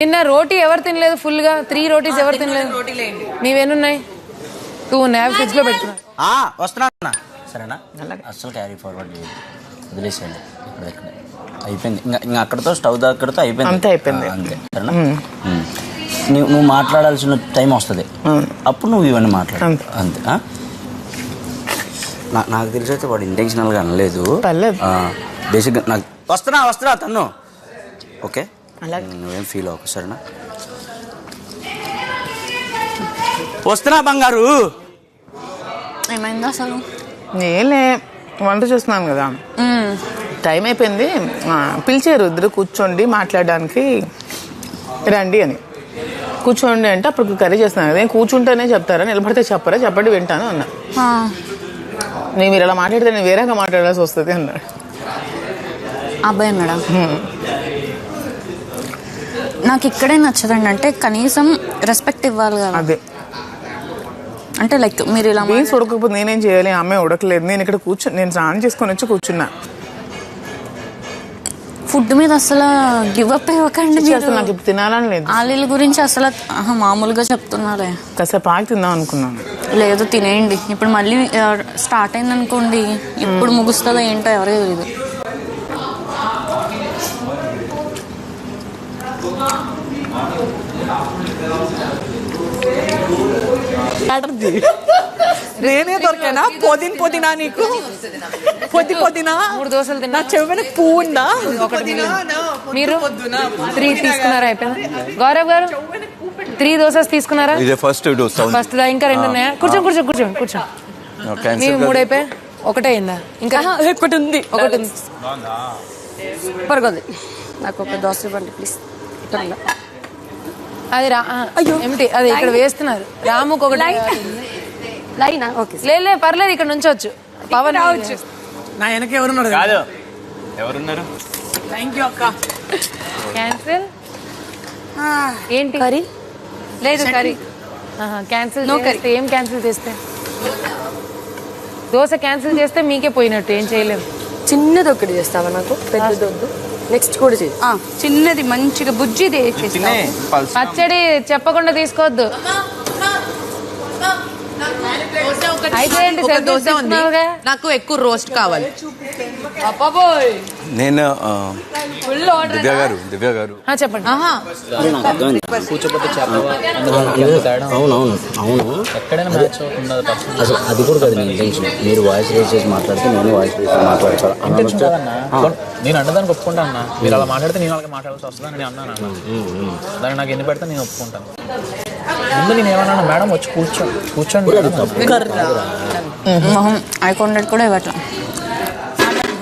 నిన్న రోటీ ఎవరు తినలేదు ఫుల్ గా 3 రోటీస్ ఎవరు తినలేదు నీవేనున్నాయి 2 ఉన్నాయి ఫ్రిడ్జ్ లో పెట్టుకున్నా వస్తున్నా సరేనా అస్సలు క్యారీ ఫార్వర్డ్ చేయదు వదిలేసేయండి ఇక్కడ అయిపోయింది ఇంకా అక్కడతో స్టవ్ దగ్గరతో అయిపోయింది అంతే సరేనా నువ్వు మాట్లాడాల్సిన టైం వస్తుంది అప్పుడు నువ్వు ఇవన్నీ మాట్లాడు అంతే నాకు తెలిసి అయితే వాడు ఇంటెన్షనల్గా అనలేదు బేసిక్గా నాకు వస్తున్నా తన్ను ఓకే నువ్వేం ఫీల్ అవ్వకు సరేనా వస్తున్నా బంగారు ఏమైంది అసలు నేనే వంట చూస్తున్నాను కదా టైం అయిపోయింది పిలిచారు ఇద్దరు కూర్చోండి మాట్లాడడానికి రండి అని కూర్చోండి అంటే అప్పుడు కర్రీ చేస్తున్నాను కదా కూర్చుంటేనే చెప్తారా నిలబడితే చెప్పరా చెప్పండి వింటాను అన్నా మీరు ఇలా మాట్లాడితే నేను వేరేగా మాట్లాడాల్సి వస్తుంది అన్నాడు అబ్బాయి అన్నాడా నాకు ఇక్కడే నచ్చదండి అంటే కనీసం రెస్పెక్ట్ ఇవ్వాలి కదా అదే అంటే లైక్ మీరు ఇలా బీన్స్ ఉడకపోతే నేనేం చేయాలి అమ్మాయి ఉడకలేదు నేను ఇక్కడ నేను స్నానం చేసుకొని వచ్చి కూర్చున్నా ఫుడ్ మీద అసలు గివ్ అప్ ఇవ్వకండి అసలు నాకు ఇప్పుడు తినాలని లేదు ఆలీల గురించి అసలు మామూలుగా చెప్తున్నారే కాసేపు ఆగి తిందాం అనుకున్నాను లేదు తినేయండి ఇప్పుడు మళ్ళీ స్టార్ట్ అయింది అనుకోండి ఇప్పుడు ముగుస్తుందో ఏంటో ఎవరికి తెలియదు నేనే దొరికానా పొదినా నీకు పొద్దునా 3 దోశలు తిన్నా చెవిన పువ్వు ఉందా మీరు 3 తీసుకున్నారా అయిపోయింది గౌరవ్ గారు 3 దోసెస్ తీసుకున్నారా ఫస్ట్ ఇంకా 2 ఉన్నాయా కూర్చోండి మీరు 3 అయిపోయి ఒకటే అయిందా ఇంకా ఒకటి ఉంది పరగొద్దు నాకు ఒక దోశ ఇవ్వండి ప్లీజ్ అది ఏమిటి అది ఇక్కడ వేస్తున్నారు రాముకు ఒకటి లైనా ఓకే లే పర్లేదు ఇక్కడ నుంచోచ్చు పవన్ రావచ్చు నా వెనక ఎవరున్నారు కాదు ఎవరున్నారు థ్యాంక్ యూ అక్క క్యాన్సిల్ ఏంటి కర్రీ లేదు కర్రీ క్యాన్సిల్ చేస్తే ఏం క్యాన్సిల్ చేస్తే దోశ క్యాన్సిల్ చేస్తే మీకే పోయినట్టు ఏం చేయలేము చిన్నది ఒకటి చేస్తావా నాకు పెద్దది వద్దు నెక్స్ట్ కూడా చేయి చిన్నది మంచిగా బుజ్జిది పచ్చడి చెప్పకుండా తీసుకోవద్దు నాకు ఎక్కువ రోస్ట్ కావాలి నేను దివ్య గారు చెప్పండి అవును అసలు అది కూడా కదా నేను ఇంటెన్షన్ మీరు వాయిస్ రేస్ చేసి మాట్లాడితే నేను వాయిస్ రేస్ మాట్లాడతాను నేను అన్నదానికి ఒప్పుకుంటా అన్న మీరు అలా మాట్లాడితే నేను అలాగే మాట్లాడాల్సి వస్తుందని నేను అన్నాను అన్న దాన్ని నాకు ఎన్ని పెడితే నేను ఒప్పుకుంటాను ముందు నేను ఏమన్నాను మేడం వచ్చి కూర్చోండి ఐ కాంటాక్ట్ కూడా ఇవ్వట్లా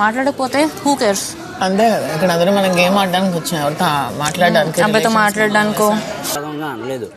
మాట్లాడకపోతే హూ కేర్స్ అంతే కదా ఇక్కడ అందరూ మనం గేమ్ ఆడడానికి వచ్చాం ఎవరితో మాట్లాడడానికి అబ్బాయితో మాట్లాడడానికో అనలేదు